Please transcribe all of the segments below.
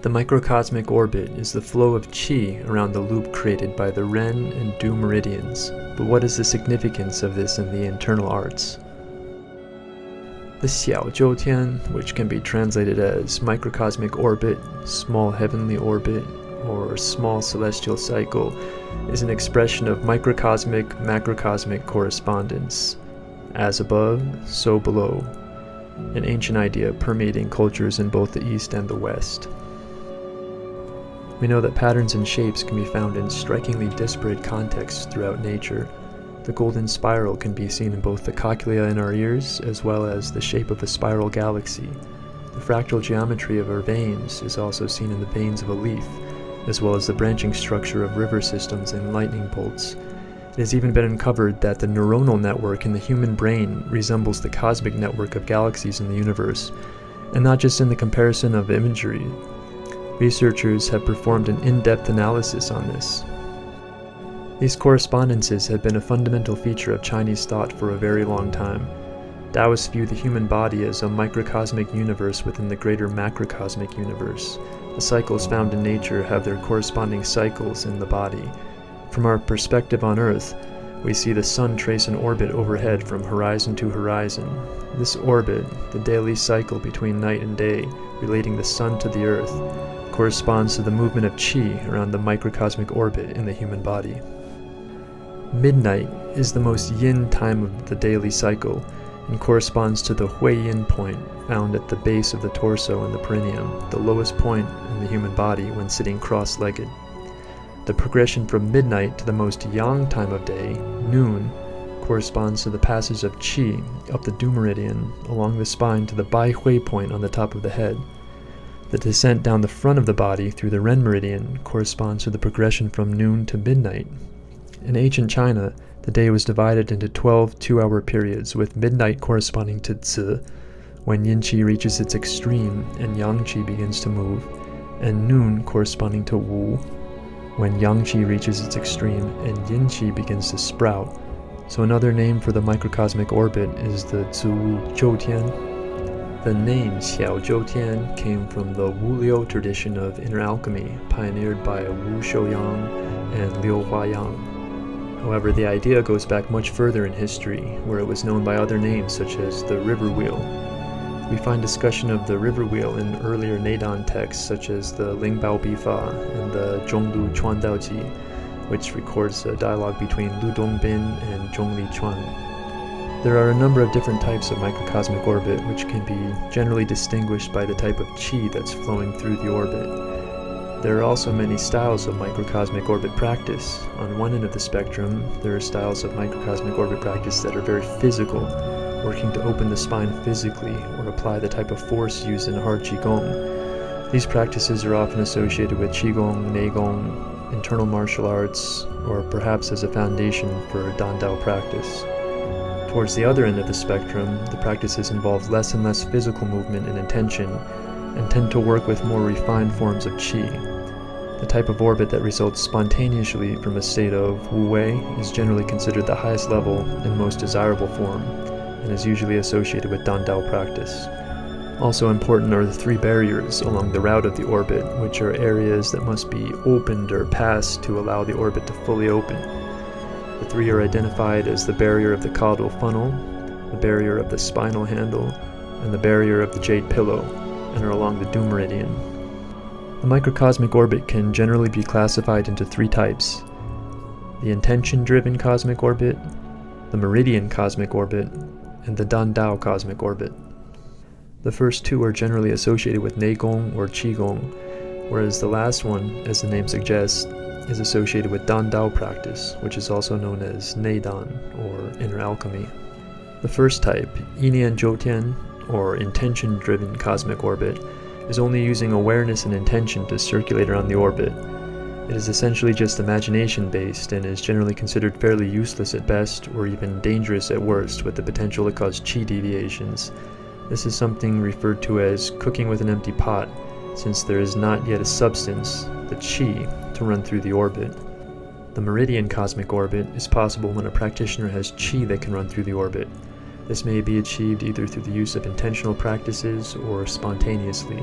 The microcosmic orbit is the flow of qi around the loop created by the Ren and Du meridians, but what is the significance of this in the internal arts? The Xiao Zhou Tian, which can be translated as microcosmic orbit, small heavenly orbit, or small celestial cycle, is an expression of microcosmic-macrocosmic correspondence, as above, so below, an ancient idea permeating cultures in both the East and the West. We know that patterns and shapes can be found in strikingly disparate contexts throughout nature. The golden spiral can be seen in both the cochlea in our ears as well as the shape of a spiral galaxy. The fractal geometry of our veins is also seen in the veins of a leaf, as well as the branching structure of river systems and lightning bolts. It has even been uncovered that the neuronal network in the human brain resembles the cosmic network of galaxies in the universe, and not just in the comparison of imagery. Researchers have performed an in-depth analysis on this. These correspondences have been a fundamental feature of Chinese thought for a very long time. Taoists view the human body as a microcosmic universe within the greater macrocosmic universe. The cycles found in nature have their corresponding cycles in the body. From our perspective on Earth, we see the sun trace an orbit overhead from horizon to horizon. This orbit, the daily cycle between night and day, relating the sun to the Earth, corresponds to the movement of qi around the microcosmic orbit in the human body. Midnight is the most yin time of the daily cycle and corresponds to the hui yin point found at the base of the torso and the perineum, the lowest point in the human body when sitting cross-legged. The progression from midnight to the most yang time of day, noon, corresponds to the passage of qi up the Du meridian along the spine to the bai hui point on the top of the head. The descent down the front of the body through the Ren meridian corresponds to the progression from noon to midnight. In ancient China, the day was divided into 12 two-hour periods, with midnight corresponding to Zi, when yin qi reaches its extreme and yang qi begins to move, and noon corresponding to Wu, when yang qi reaches its extreme and yin qi begins to sprout. So another name for the microcosmic orbit is the Zi-Wu Zhou Tian. The name Xiao Zhou Tian came from the Wu Liu tradition of inner alchemy, pioneered by Wu Shouyang and Liu Huayang. However, the idea goes back much further in history, where it was known by other names such as the river wheel. We find discussion of the river wheel in earlier Neidan texts such as the Lingbao Bifa and the Zhonglu Chuandao Ji, which records a dialogue between Lu Dongbin and Zhongli Chuan. There are a number of different types of microcosmic orbit, which can be generally distinguished by the type of qi that's flowing through the orbit. There are also many styles of microcosmic orbit practice. On one end of the spectrum, there are styles of microcosmic orbit practice that are very physical, working to open the spine physically or apply the type of force used in hard Qigong. These practices are often associated with Qigong, Neigong, internal martial arts, or perhaps as a foundation for Dandao practice. Towards the other end of the spectrum, the practices involve less and less physical movement and intention, and tend to work with more refined forms of qi. The type of orbit that results spontaneously from a state of wu wei is generally considered the highest level and most desirable form, and is usually associated with Dandao practice. Also important are the three barriers along the route of the orbit, which are areas that must be opened or passed to allow the orbit to fully open. The three are identified as the barrier of the caudal funnel, the barrier of the spinal handle, and the barrier of the jade pillow, and are along the Du meridian. The microcosmic orbit can generally be classified into three types: the intention-driven cosmic orbit, the meridian cosmic orbit, and the Dandao cosmic orbit. The first two are generally associated with Neigong or Qigong, whereas the last one, as the name suggests, is associated with Dandao practice, which is also known as Neidan, or inner alchemy. The first type, Yinian Zhou-Tian, or intention-driven cosmic orbit, is only using awareness and intention to circulate around the orbit. It is essentially just imagination-based and is generally considered fairly useless at best, or even dangerous at worst, with the potential to cause qi deviations. This is something referred to as cooking with an empty pot, since there is not yet a substance, the qi, to run through the orbit. The meridian cosmic orbit is possible when a practitioner has qi that can run through the orbit. This may be achieved either through the use of intentional practices or spontaneously.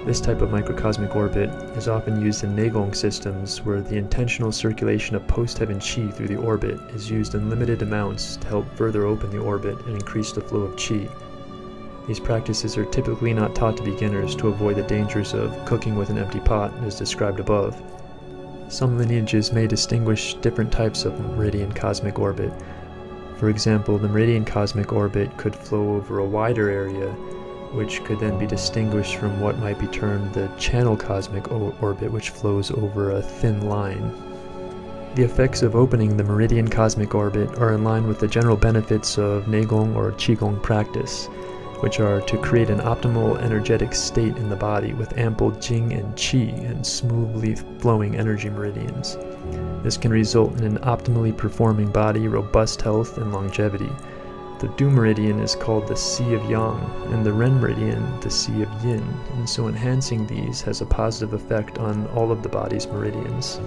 This type of microcosmic orbit is often used in Neigong systems where the intentional circulation of post-heaven qi through the orbit is used in limited amounts to help further open the orbit and increase the flow of qi. These practices are typically not taught to beginners to avoid the dangers of cooking with an empty pot, as described above. Some lineages may distinguish different types of meridian cosmic orbit. For example, the meridian cosmic orbit could flow over a wider area, which could then be distinguished from what might be termed the channel cosmic orbit, which flows over a thin line. The effects of opening the meridian cosmic orbit are in line with the general benefits of Neigong or Qigong practice, which are to create an optimal energetic state in the body with ample jing and qi and smoothly flowing energy meridians. This can result in an optimally performing body, robust health, and longevity. The Du meridian is called the Sea of Yang, and the Ren meridian the Sea of Yin, and so enhancing these has a positive effect on all of the body's meridians.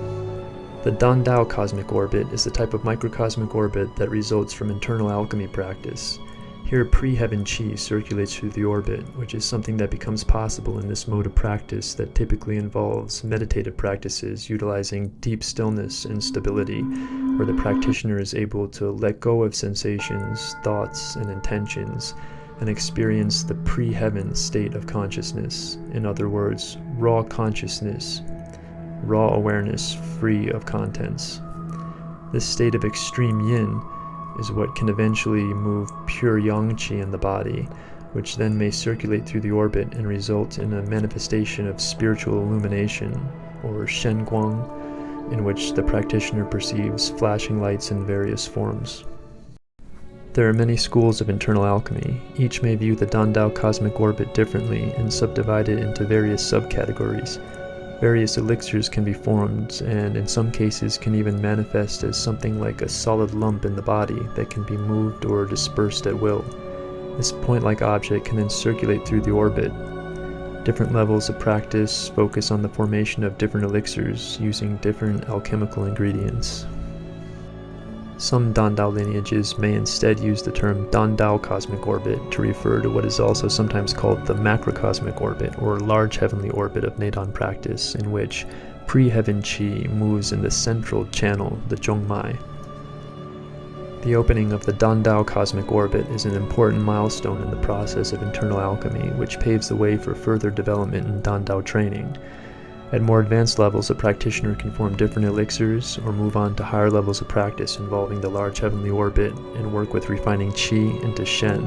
The Dandao cosmic orbit is the type of microcosmic orbit that results from internal alchemy practice. Here pre-heaven qi circulates through the orbit, which is something that becomes possible in this mode of practice that typically involves meditative practices utilizing deep stillness and stability, where the practitioner is able to let go of sensations, thoughts, and intentions, and experience the pre-heaven state of consciousness. In other words, raw consciousness, raw awareness free of contents. This state of extreme yin is what can eventually move pure yang qi in the body, which then may circulate through the orbit and result in a manifestation of spiritual illumination, or shenguang, in which the practitioner perceives flashing lights in various forms. There are many schools of internal alchemy. Each may view the Dandao cosmic orbit differently and subdivide it into various subcategories. Various elixirs can be formed, and in some cases can even manifest as something like a solid lump in the body that can be moved or dispersed at will. This point-like object can then circulate through the orbit. Different levels of practice focus on the formation of different elixirs using different alchemical ingredients. Some Dandao lineages may instead use the term Dandao cosmic orbit to refer to what is also sometimes called the macrocosmic orbit, or large heavenly orbit of Neidan practice, in which pre-heaven qi moves in the central channel, the Zhongmai. The opening of the Dandao cosmic orbit is an important milestone in the process of internal alchemy, which paves the way for further development in Dandao training. At more advanced levels, a practitioner can form different elixirs or move on to higher levels of practice involving the large heavenly orbit and work with refining qi into shen.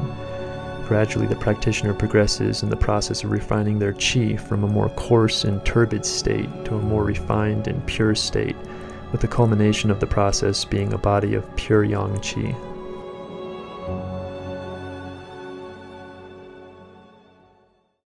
Gradually, the practitioner progresses in the process of refining their qi from a more coarse and turbid state to a more refined and pure state, with the culmination of the process being a body of pure yang qi.